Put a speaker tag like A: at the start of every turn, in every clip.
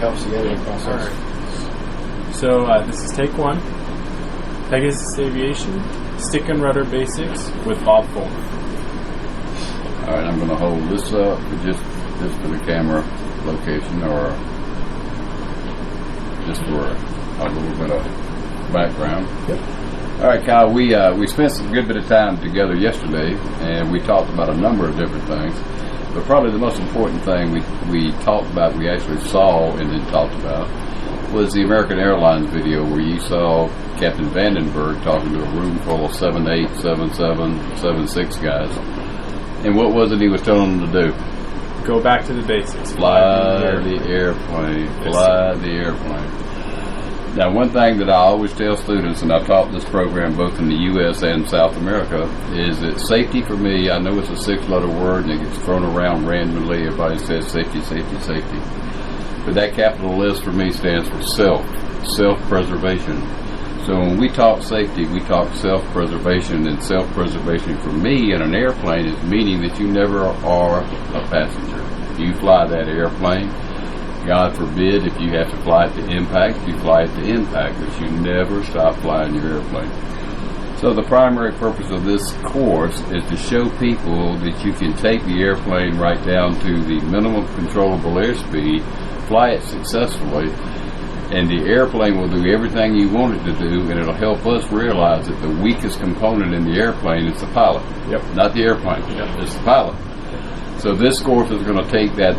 A: Helps the editing process.
B: All right. So this is take one. Pegasus Aviation, stick and rudder basics with Bob Fullman.
C: All right, I'm going to hold this up just for the camera location, or just for a little bit of background.
A: Yep.
C: All right, Kyle, we spent some good bit of time together yesterday, and we talked about a number of different things. But probably the most important thing we talked about, we actually saw and then talked about, was the American Airlines video where you saw Captain Vandenberg talking to a room full of 7'8", 7'7", 7'6" guys. And what was it he was telling them to do?
B: Go back to the basics.
C: Fly the airplane. Fly the airplane. Now, one thing that I always tell students, and I've taught this program both in the U.S. and South America, is that safety for me, I know it's a six-letter word and it gets thrown around randomly. Everybody says safety, safety, safety. But that capital S for me stands for self-preservation. So when we talk safety, we talk self-preservation, and self-preservation for me in an airplane is meaning that you never are a passenger. You fly that airplane. God forbid if you have to fly it to impact, you fly it to impact, but you never stop flying your airplane. So the primary purpose of this course is to show people that you can take the airplane right down to the minimum controllable airspeed, fly it successfully, and the airplane will do everything you want it to do, and it'll help us realize that the weakest component in the airplane is the pilot.
B: Yep.
C: Not the airplane. Yep. It's the pilot. So this course is going to take that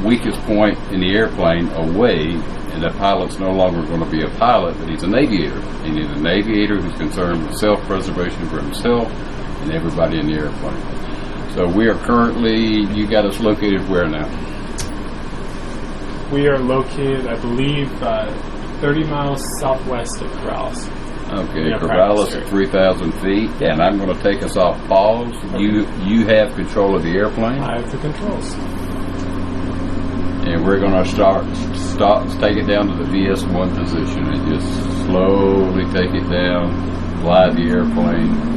C: weakest point in the airplane away, and the pilot's no longer going to be a pilot, but he's an aviator. And he's an aviator who's concerned with self-preservation for himself and everybody in the airplane. So we are currently, you got us located where now?
B: We are located, I believe, 30 miles southwest of Corrales.
C: Okay,
B: Yeah,
C: Corrales at 3,000 feet, and I'm going to take us off pause.
B: Okay.
C: You have control of the airplane,
B: I have the controls.
C: and we're going to take it down to the VS1 position and just slowly take it down, fly the airplane.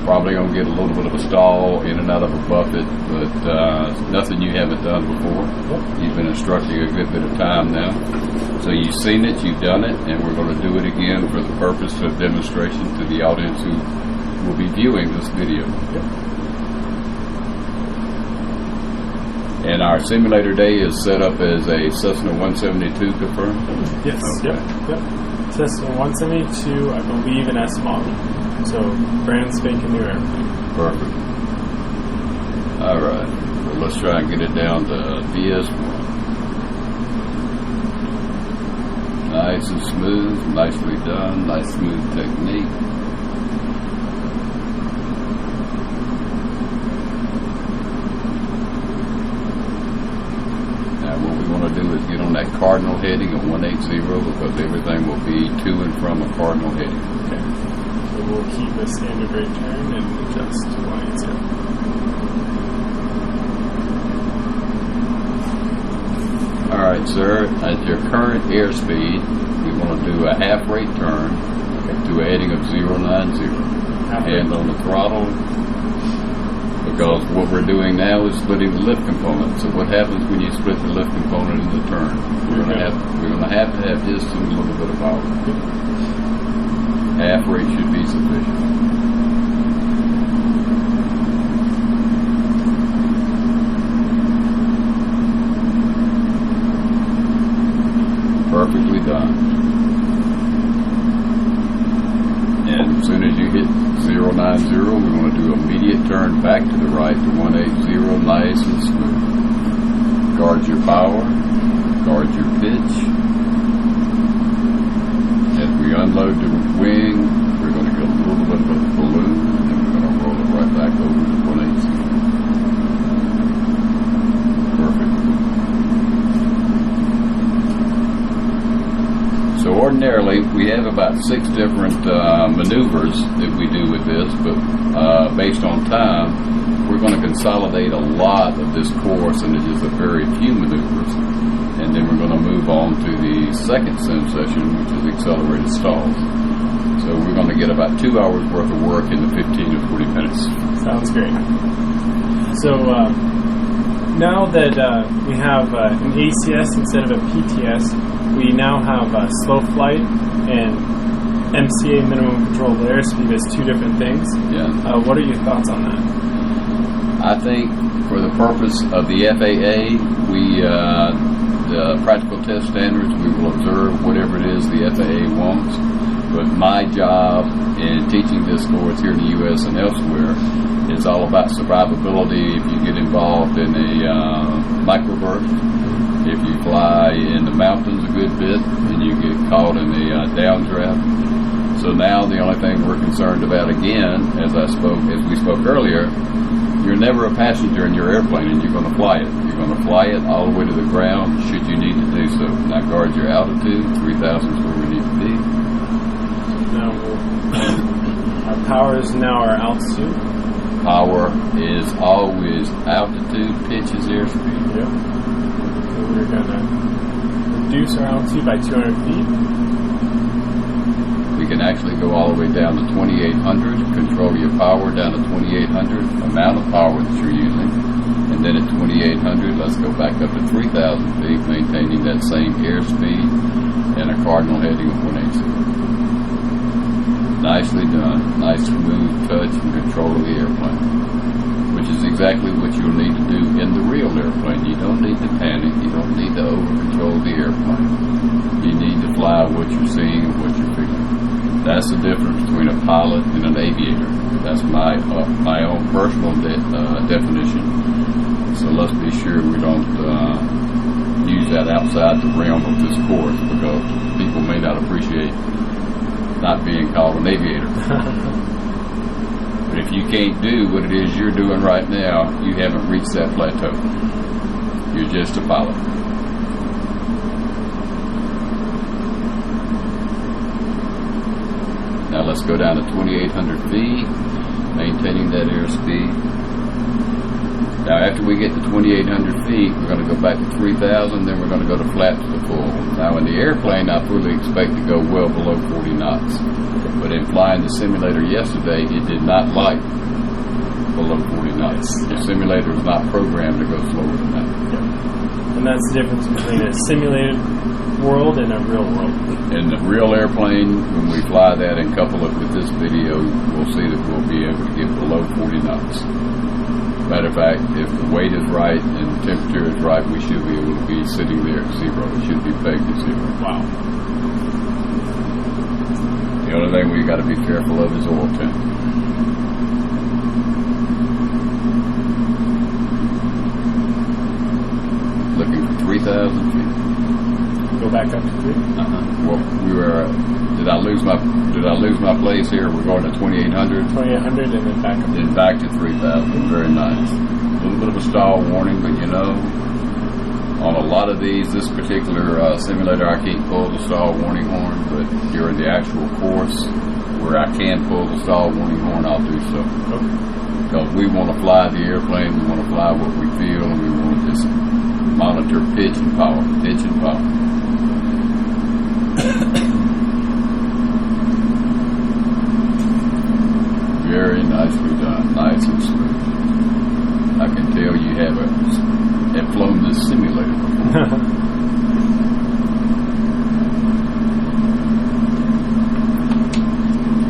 C: Probably going to get a little bit of a stall in and out of a buffet, but nothing you haven't done before.
B: Yep.
C: You've been instructing a good bit of time now. So you've seen it, you've done it, and we're going to do it again for the purpose of demonstration to the audience who will be viewing this video.
B: Yep.
C: And our simulator day is set up as a Cessna 172, confirmed?
B: Yes.
C: Okay.
B: Yep. Cessna 172, I believe, an S model. So brand spanking new airplane.
C: Perfect. All right. So let's try and get it down to VS1. Nice and smooth, nicely done, nice smooth technique. Now what we want to do is get on that cardinal heading of 180 because everything will be to and from a cardinal heading.
B: Okay. So we'll keep a standard rate turn and adjust to 180.
C: All right, sir. At your current airspeed, we want to do a half rate turn to a heading of 090. Hand on the throttle, because what we're doing now is splitting the lift component. So what happens when you split the lift component in the turn? We're going to have to have just a little bit of power. Half rate should be sufficient. Perfectly done. And as soon as you hit 090, we're going to do immediate turn back to the right to 180, nice and smooth. Guard your power, guard your pitch. As we unload the wing, we're going to get a little bit of a balloon, and then we're going to roll it right back over to 180. Perfect. So ordinarily, we have about 6 different maneuvers that we do with this, but based on time, we're going to consolidate a lot of this course into just a very few maneuvers, and then we're going to move on to the second sim session, which is accelerated stalls. So we're going to get about 2 hours worth of work in the 15 to 40 minutes.
B: Sounds great. So now that we have an ACS instead of a PTS, we now have slow flight and MCA, minimum controlled airspeed, as two different things.
C: Yeah.
B: What are your thoughts on that?
C: I think for the purpose of the FAA, the practical test standards, we will observe whatever it is the FAA wants. But my job in teaching this course here in the U.S. and elsewhere is all about survivability. If you get involved in a microburst, if you fly in the mountains a good bit, and you get caught in a downdraft. So now the only thing we're concerned about, again, as we spoke earlier, you're never a passenger in your airplane, and you're going to fly it. You're going to fly it all the way to the ground should you need to do so. Now guard your altitude. 3,000 is where we need to be.
B: Now, our power is now our altitude.
C: Power is always altitude, pitch is airspeed.
B: Yep. So we're going to reduce our altitude by 200 feet.
C: We can actually go all the way down to 2,800, control your power down to 2,800, amount of power that you're using. And then at 2,800, let's go back up to 3,000 feet, maintaining that same airspeed and a cardinal heading of 180. Nicely done. Nice smooth touch and control of the airplane, which is exactly what you'll need to do in the real airplane. You don't need to panic. You don't need to over-control the airplane. You need to fly what you're seeing and what you're feeling. That's the difference between a pilot and an aviator. That's my own personal definition. So let's be sure we don't use that outside the realm of this course, because people may not appreciate not being called an aviator. But if you can't do what it is you're doing right now, you haven't reached that plateau. You're just a pilot. Now let's go down to 2,800 feet, maintaining that airspeed. Now after we get to 2,800 feet, we're going to go back to 3,000, then we're going to go to flaps to full. Now in the airplane, I fully expect to go well below 40 knots. But in flying the simulator yesterday, it did not like below 40 knots. The simulator is not programmed to go slower than that.
B: And that's the difference between a simulated world and a real world.
C: In the real airplane, when we fly that and couple it with this video, we'll see that we'll be able to get below 40 knots. Matter of fact, if the weight is right and the temperature is right, we should be able to be sitting there at zero. It should be pegged at zero.
B: Wow.
C: The only thing we got to be careful of is oil tank. Looking for 3,000 feet.
B: Go back up to 3.
C: Well, we were. Did I lose my place here? We're going to 2,800.
B: 2,800 and then back up.
C: Then back to 3,000. Very nice. A little bit of a stall warning, but on a lot of these, this particular simulator, I can't pull the stall warning horn, but during the actual course, where I can pull the stall warning horn, I'll do so.
B: Okay.
C: Because we want to fly the airplane, we want to fly what we feel, and we want to just monitor pitch and power. Pitch and power. Very nicely done, nice and smooth. I can tell you have flown this simulator before.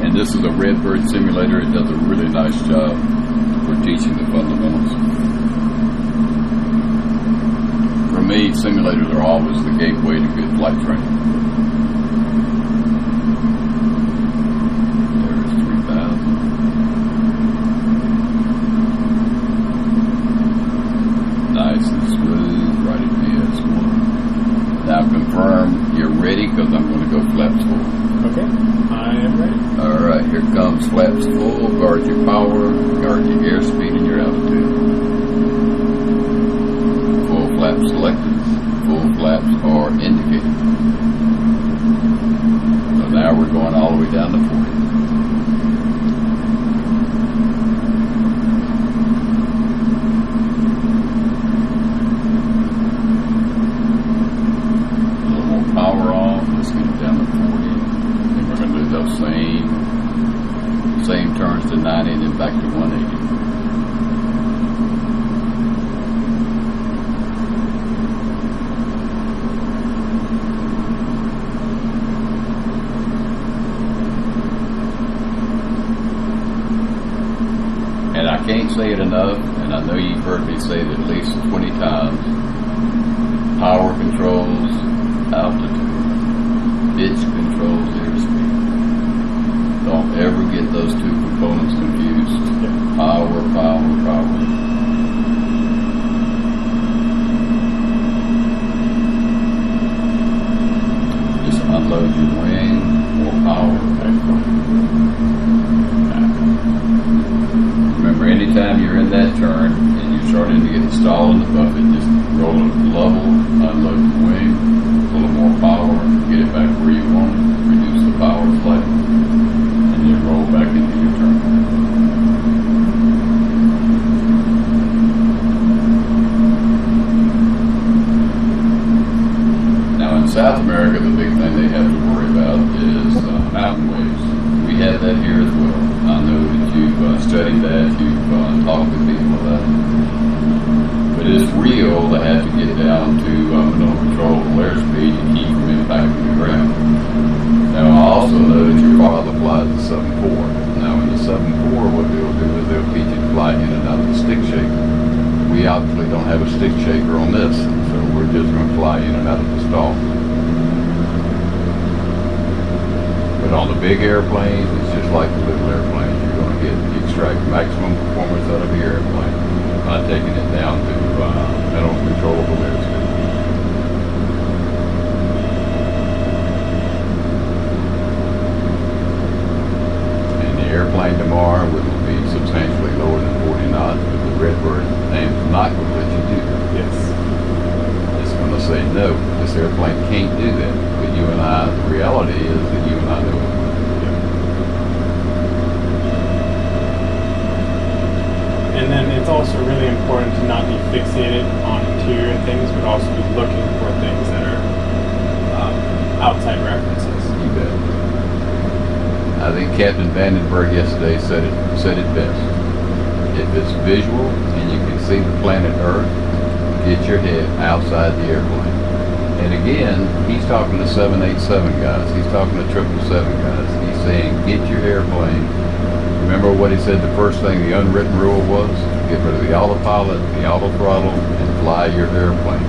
C: And this is a Redbird simulator. It does a really nice job for teaching the fundamentals. For me, simulators are always the gateway to good flight training. Now confirm you're ready, because I'm going to go flaps full.
B: Okay, I am ready.
C: All right, here comes flaps full. Guard your power, guard your airspeed and your altitude. Full flaps selected. Full flaps are indicated. So now we're going all the way down to 40. Power off. Let's get it down to 40. And we're going to do those same turns to 90 and then back to 180. can't say it enough, and I know you've heard me say it at least 20 times. Power controls altitude. Pitch controls airspeed. Don't ever get those two components confused. Power, power, power. Just unload your wing, more power. Remember, anytime you're in that turn and you're starting to get the stall in the buffet, just roll it level, unload the wing, a little more power, get it back where you want it, reduce the power slightly, and then roll back into your turn. Now in South America, the big thing they have to worry about is mountain waves. We have that here as well. I know that you've studied that, you've talked to people about it. But it's real to have to get down to minimum controllable airspeed to keep from impacting the ground. Now I also know that your father flies the 7-4. Now in the 7-4, what they'll do is they'll teach you to fly in and out of the stick shaker. We obviously don't have a stick shaker on this, so we're just going to fly in and out of the stall. But on the big airplanes, it's just like the little airplanes. You're going to extract maximum performance out of your airplane by taking it down to minimum controllable airspeed. And the airplane tomorrow will be substantially lower than 40 knots, but the Redbird name's not going to let you do that.
B: Yes.
C: It's going to say no, this airplane can't do that. But you and I, the reality is that you and I know it.
B: And then it's also really important to not be fixated on interior things, but also be looking for things that are outside references.
C: You bet. I think Captain Vandenberg yesterday said it best. If it's visual and you can see the planet Earth, get your head outside the airplane. And again, he's talking to 787 guys. He's talking to 777 guys. He's saying, get your airplane. Remember what he said the first thing, the unwritten rule was? Get rid of the autopilot, the auto throttle, and fly your airplane.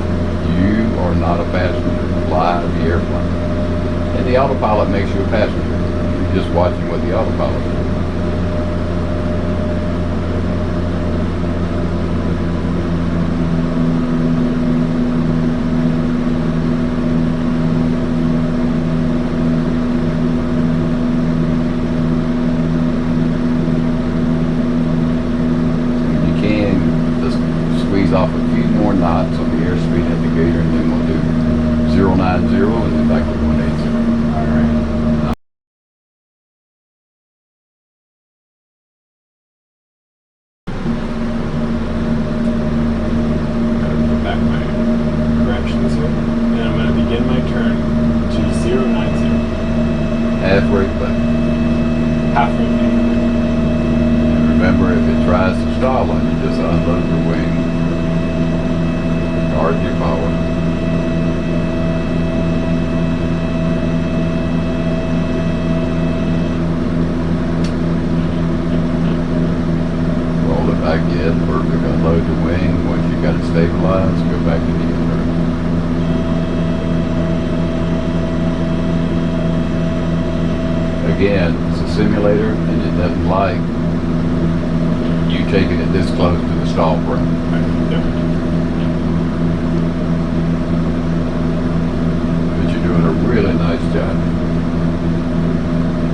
C: You are not a passenger. Fly the airplane. And the autopilot makes you a passenger. You're just watching what the autopilot does. Off a few more knots on the airspeed indicator, and then we'll do 090 and then back to 180.
B: All right. Gotta put back my corrections here, and I'm going to begin my turn to 090.
C: Halfway back.
B: Halfway back.
C: And remember, if it tries to stall on you, just unload the wing. Guard your power. Roll it back in, perfect. Unload the wing. Once you got it stabilized, go back to the inverter. Again, it's a simulator and it doesn't like you taking it this close to the stall frame.
B: Yep.
C: Doing a really nice job.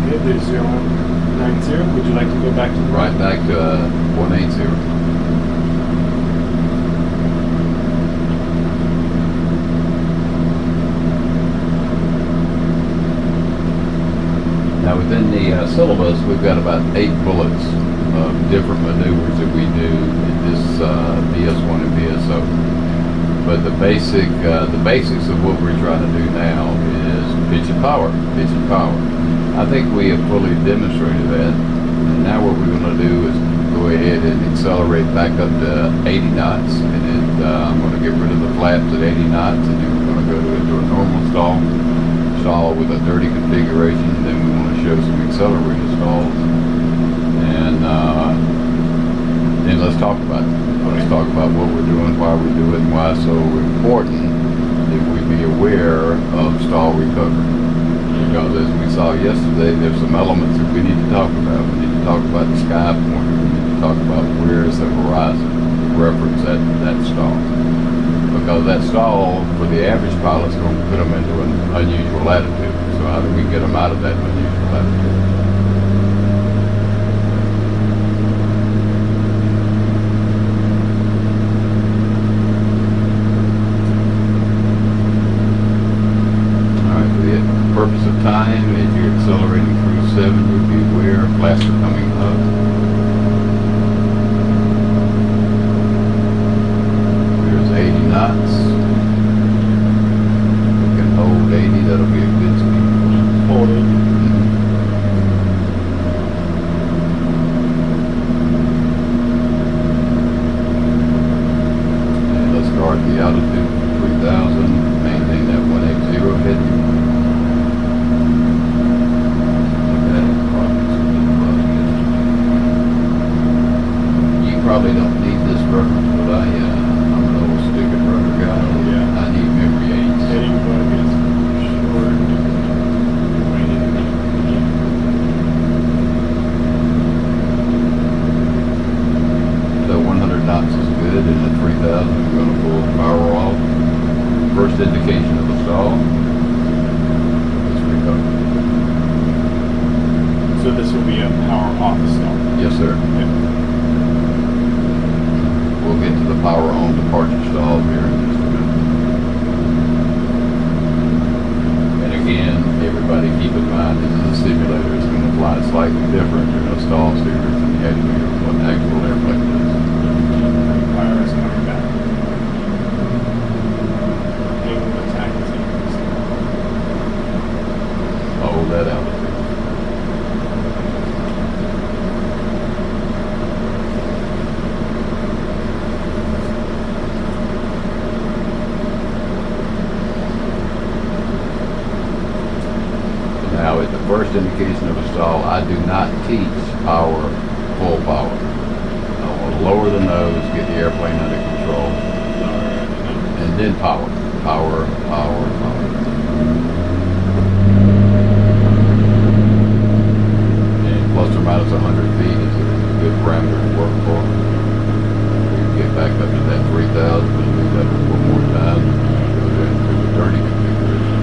B: Okay, there's 090. Would you like to go back to the
C: Right back to 180. Now within the syllabus, we've got about 8 bullets of different maneuvers that we do in this BS1 and BSO. But the basics of what we're trying to do now is pitch and power. I think we have fully demonstrated that. And now what we're going to do is go ahead and accelerate back up to 80 knots. And then I'm going to get rid of the flaps at 80 knots. And then we're going to go into a normal stall with a dirty configuration. And then we want to show some accelerated stalls. And then let's talk about it. Let's talk about what we're doing, why we do it, and why it's so important that we be aware of stall recovery. Because as we saw yesterday, there's some elements that we need to talk about. We need to talk about the sky pointer. We need to talk about where is the horizon, reference that stall. Because that stall, for the average pilot, is going to put them into an unusual latitude. So how do we get them out of that unusual latitude? Purpose of time, as you're accelerating through 7, you'll be aware flaps are coming up. There's 80 knots. We can hold 80, that'll be a good speed.
B: Hold 80.
C: And let's start the altitude 3,000, maintain that 180 heading. Probably don't need this reference, but I'm an old stick and rubber guy.
B: Yeah.
C: I need memory aids.
B: Heading bug is short.
C: So 100 knots is good, and at 3,000 we're going to pull the power off. First indication of the stall. Let's recover.
B: So this will be a power off stall.
C: Yes, sir.
B: Okay.
C: We'll get to the power on departure stall here in just a minute. And again, everybody keep in mind this is a simulator. It's going to fly slightly different. There are no stalls here than the actual airplane does.
B: Power is coming back. Naval attack is increasing.
C: Hold that altitude. Now, at the first indication of a stall, I do not teach power, full power. I want to lower the nose, get the airplane under control, and then power. Power, power, power. And plus or minus 100 feet is a good parameter to work for. We can get back up to that 3,000, we'll do that one more time. Go into the dirty configuration.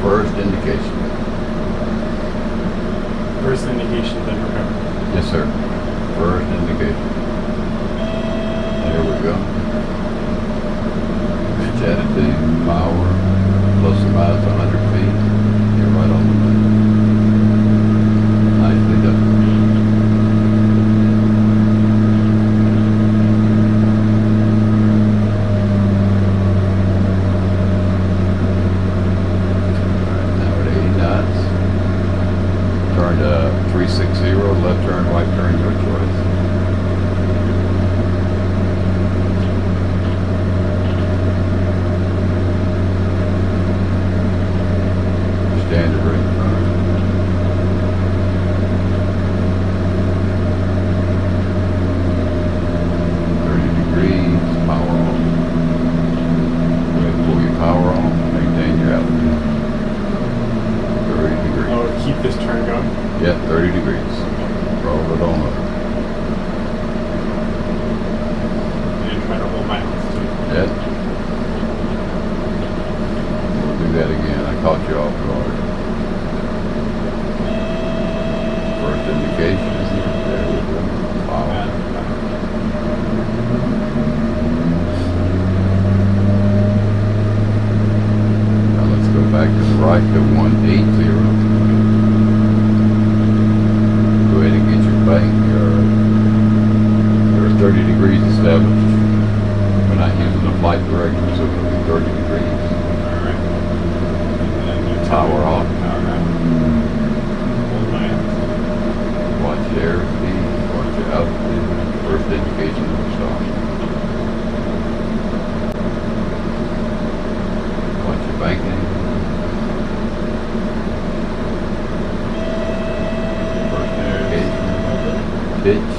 C: First indication.
B: First indication, then recover.
C: Yes, sir. First indication. There we go. Pitch attitude, power, plus or minus 100 feet. You're right on the money. Nicely done. Turn to 360, left turn, right turn, your choice. Standard rate front. Power on. Go ahead and pull your power on, maintain your altitude. 30 degrees.
B: Oh, keep this turn going?
C: Yeah, 30 degrees. Roll it on up.
B: And try to hold my altitude.
C: Yeah. We'll do that again. I caught you off guard. First indication. There we go. Power. right to 180. Go ahead and get your bank. Your 30 degrees established. We're not using the flight director, so it'll be 30 degrees.
B: Alright. And then
C: Power off.
B: Power off. Hold my hand.
C: Watch your airspeed. Watch your altitude. First indication of the start. Watch your banking. First indication. Pitch.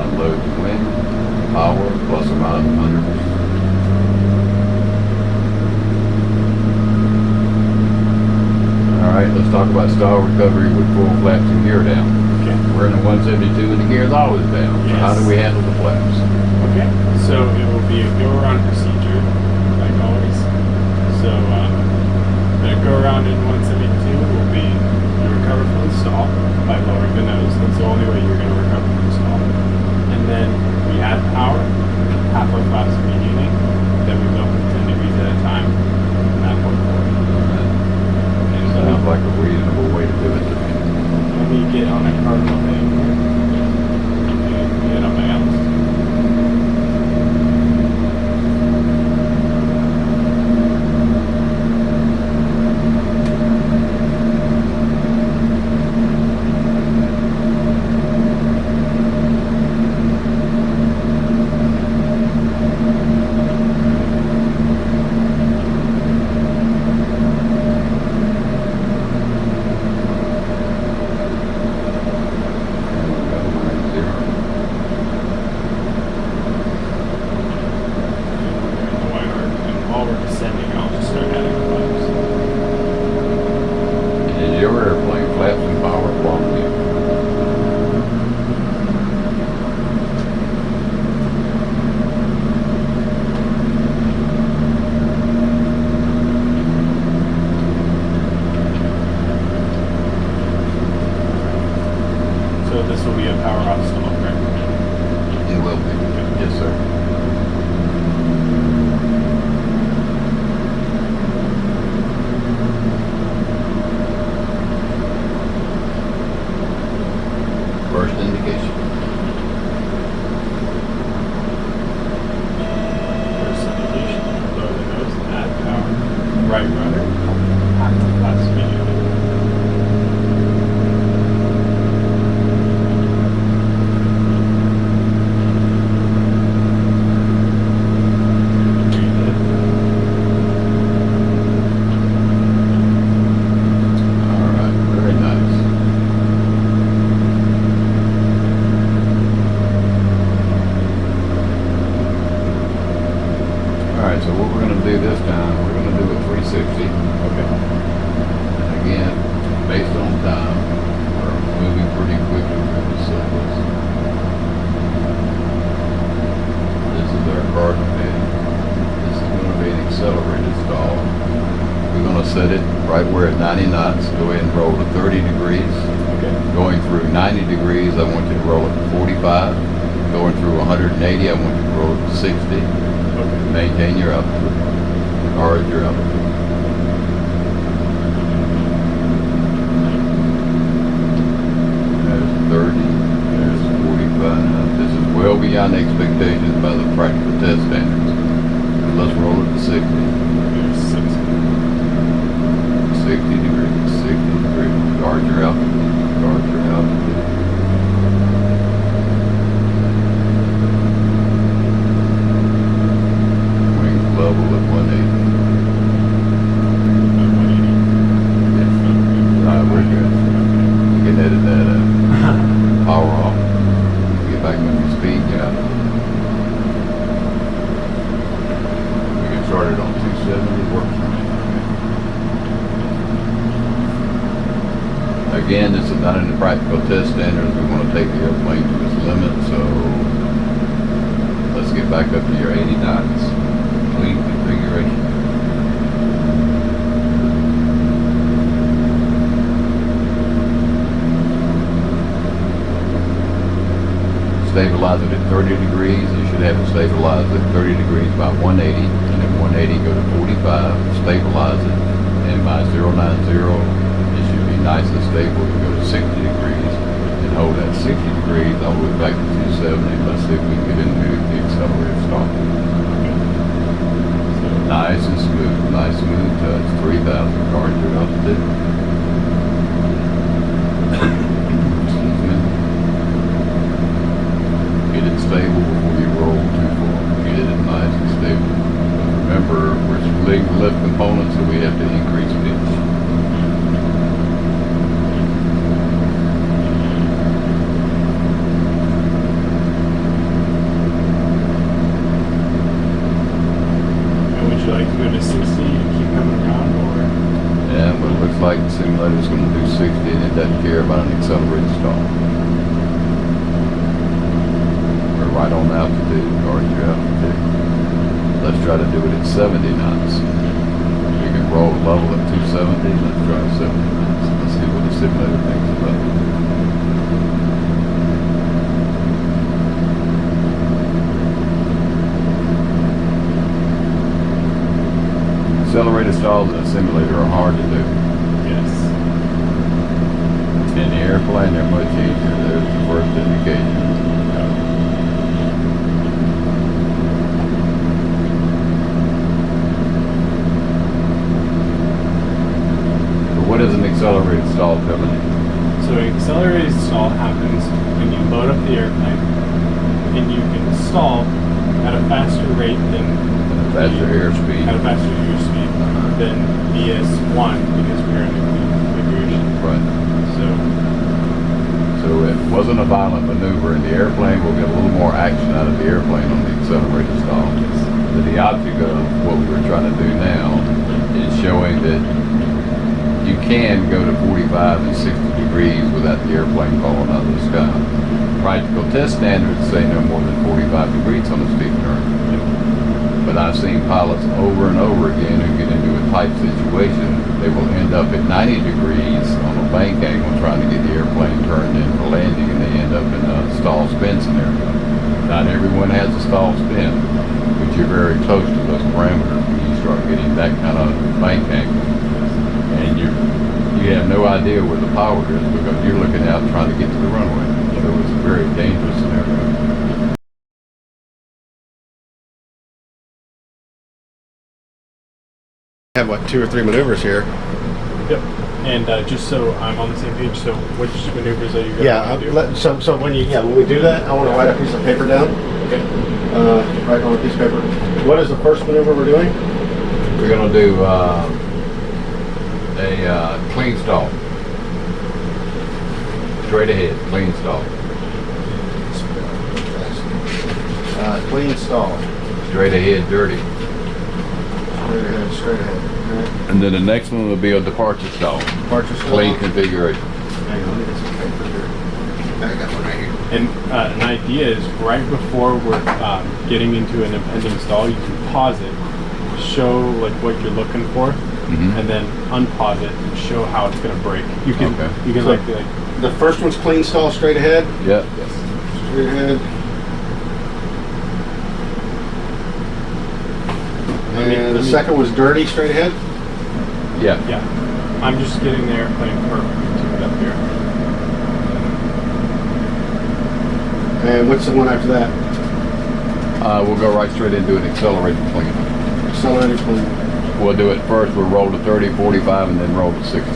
C: Unload the wind. Power plus or minus 100. Alright, let's talk about stall recovery with full flaps and gear down.
B: Okay.
C: We're in the 172 and the gear is always down. So
B: Yes.
C: how do we handle the flaps?
B: Okay. So it will be a go-around procedure, like always. So the go-around in 172 will be you recover from the stall by lowering the nose. That's the only way you're going to recover from the stall. And then we add power, halfway flaps beginning, then we go from 10 degrees at a time, and that point forward. And
C: Sounds like a reasonable way to do it to me.
B: let me get on a cardinal thing and get on my else. While we're descending, I'll just start adding flaps.
C: Is your airplane flaps and power quality?
B: So this will be a power off stall, correct?
C: It will be. Yes, sir. First indication.
B: First indication, lower the nose, add power. Right rudder, half the flaps beginning.
C: Alright, very nice. Alright, so what we're going to do this time, we're going to do a 360.
B: Okay.
C: And again, based on time, we're moving pretty quickly through the syllabus. This is our cardinal head. This is going to be an accelerated stall. We're going to set it right where at 90 knots. Go ahead and roll to 30 degrees.
B: Okay.
C: Going through 90 degrees, I want you to roll it to 45. Going through 180, I want you to roll it to 60.
B: Okay.
C: Maintain your altitude. Guard your altitude. There's 30. There's 45. This is well beyond expectations by the practical test standards. Let's roll it to 60.
B: There's 60.
C: 60 degrees. 60 degrees. Guard your altitude. Guard your altitude. Wings level at 180. Yes. We're good. You can edit that out. Power off. Get back on your speed, get out. We get started on 270. Works for me. Again, this is not in the practical test standards. We want to take the airplane to its limit, so let's get back up to your 80 knots. Clean configuration. Stabilize it at 30 degrees. You should have it stabilized at 30 degrees by 180, and then 180 go to 45. Stabilize it, and and by 090, it should be nice and stable. You go to 60 degrees and hold that 60 degrees all the way back to 270. Let's see if we can get into the accelerated stall. So nice and smooth touch. 3,000 guard your altitude. Excuse me. Get it stable before you roll too far. Get it nice and stable. Remember, we're splitting the lift components, so we have to increase pitch.
B: And would you like to go to 60 and keep coming around, or?
C: Yeah, but it looks like the simulator's going to do 60 and it doesn't care about an accelerated stall. We're right on altitude, guard your altitude. Let's try to do it at 70 knots. We can roll level at 270. Let's try 70 knots. Let's see what the simulator thinks about it. Accelerated stalls in a simulator are hard to do.
B: Yes.
C: In the airplane, they're much easier. There's the first indication. What is an accelerated stall coming in?
B: So an accelerated stall happens when you load up the airplane and you can stall at a faster rate than
C: Faster airspeed.
B: at a faster airspeed than BS1 because we're in a clean configuration.
C: Right. So it wasn't a violent maneuver in the airplane. We'll get a little more action out of the airplane on the accelerated stall. The object of what we were trying to do now is showing that you can go to 45 and 60 degrees without the airplane falling out of the sky. Practical test standards say no more than 45 degrees on a steep turn. But I've seen pilots over and over again who get into a tight situation. They will end up at 90 degrees on a bank angle trying to get the airplane turned in for landing, and they end up in a stall spin scenario. Not everyone has a stall spin, but you're very close to those parameters when you start getting that kind of bank angle. And you have no idea where the power is because you're looking out trying to get to the runway. So it's a very dangerous scenario.
A: I have what, 2 or 3 maneuvers here.
B: Yep. And just so I'm on the same page, so which maneuvers are you going to do?
A: So when we do that, I want to write a piece of paper down.
B: Okay.
A: Write on a piece of paper. What is the first maneuver we're doing?
C: We're going to do a clean stall. Straight ahead, clean stall.
A: Clean stall.
C: Straight ahead, dirty.
A: Straight ahead. Right.
C: And then the next one will be a departure stall.
A: Departure stall.
C: Clean configuration.
A: Hang on, let me get some paper here. I got one right here.
B: And an idea is right before we're getting into an impending stall, you can pause it, show like what you're looking for, and then unpause it and show how it's going to break. You can
A: So
B: like
A: the first one's clean stall, straight ahead.
C: Yep.
B: yes.
A: Straight ahead. And the second was dirty, straight ahead.
C: Yeah.
B: Yeah. I'm just getting the airplane perfectly tuned up here.
A: And what's the one after that?
C: We'll go right straight into an accelerated clean.
A: Accelerated clean.
C: We'll do it first. We'll roll to 30, 45, and then roll to 60.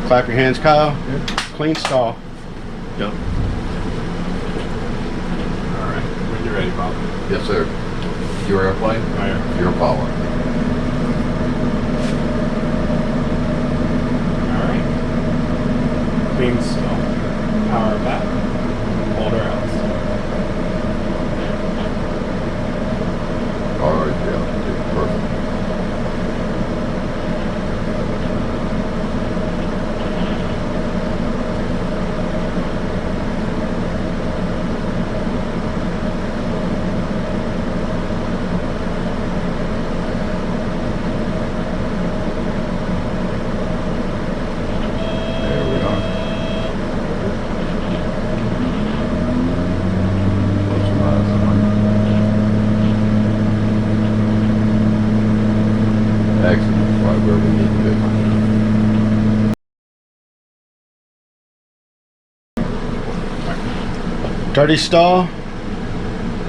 A: Clap your hands, Kyle. Yep. Clean stall. Yep.
B: All right. When you're ready, Bob.
C: Yes, sir. Your airplane?
B: My airplane.
C: Your power.
B: All right. Clean stall. Power back. Hold our else.
C: All right, yeah. Perfect.
A: Dirty stall.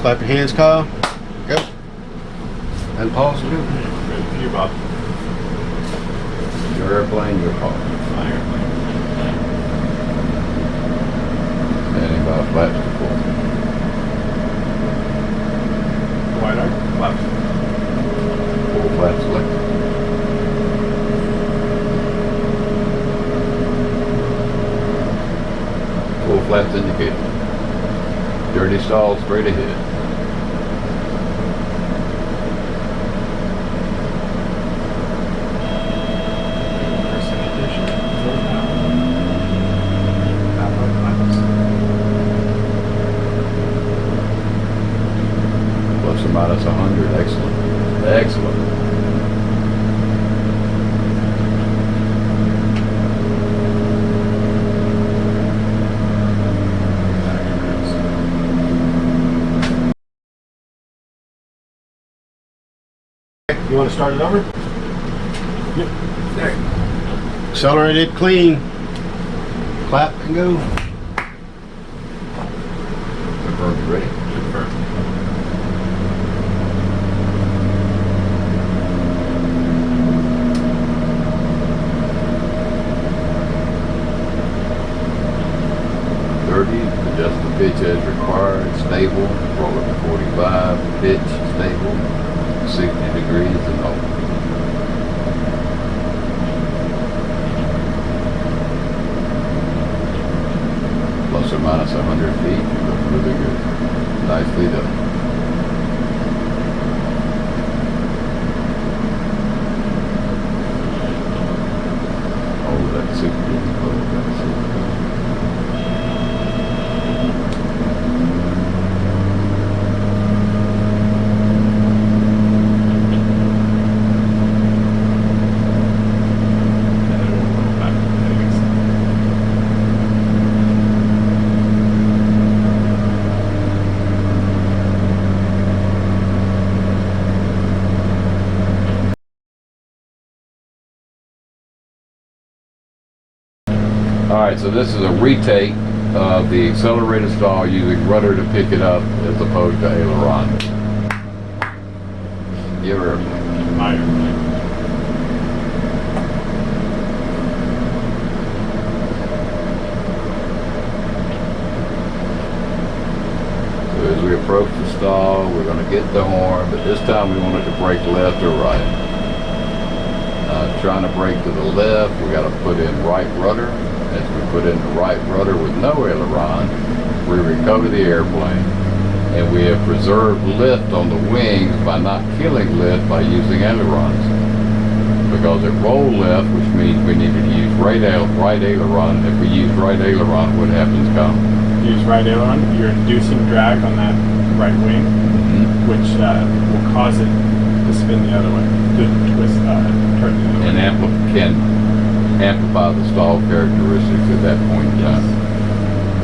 A: Clap your hands, Kyle. Go. And pause. Go.
B: Good for you, Bob.
C: Your airplane, your call.
B: My airplane.
C: Standing by flaps to full.
B: Wide arc. Flaps.
C: Full flaps selected. Full flaps indicated. Dirty stall straight ahead. Plus or minus 100. Excellent. Excellent.
A: You want to start it over?
B: Yep.
A: There. Accelerated, clean. Clap and go.
C: Confirmed ready.
B: Confirm.
C: Adjust the pitch as required. Stable. Roll it to 45. Pitch stable. 60 degrees and hold. Plus or minus 100 feet. You look really good. Nicely done. Hold that 60. Hold that 60. Alright, so this is a retake of the accelerated stall using rudder to pick it up as opposed to aileron. Your airplane.
B: My airplane.
C: So as we approach the stall, we're going to get the horn, but this time we want it to brake left or right. Trying to brake to the left, we got to put in right rudder. As we put in the right rudder with no aileron, we recover the airplane, and we have preserved lift on the wings by not killing lift by using ailerons. Because it rolled left, which means we needed to use right aileron. If we use right aileron, what happens, Kyle?
B: Use right aileron. You're inducing drag on that right wing, which will cause it to spin the other way, to twist, turn the other way.
C: And can amplify the stall characteristics at that point in time.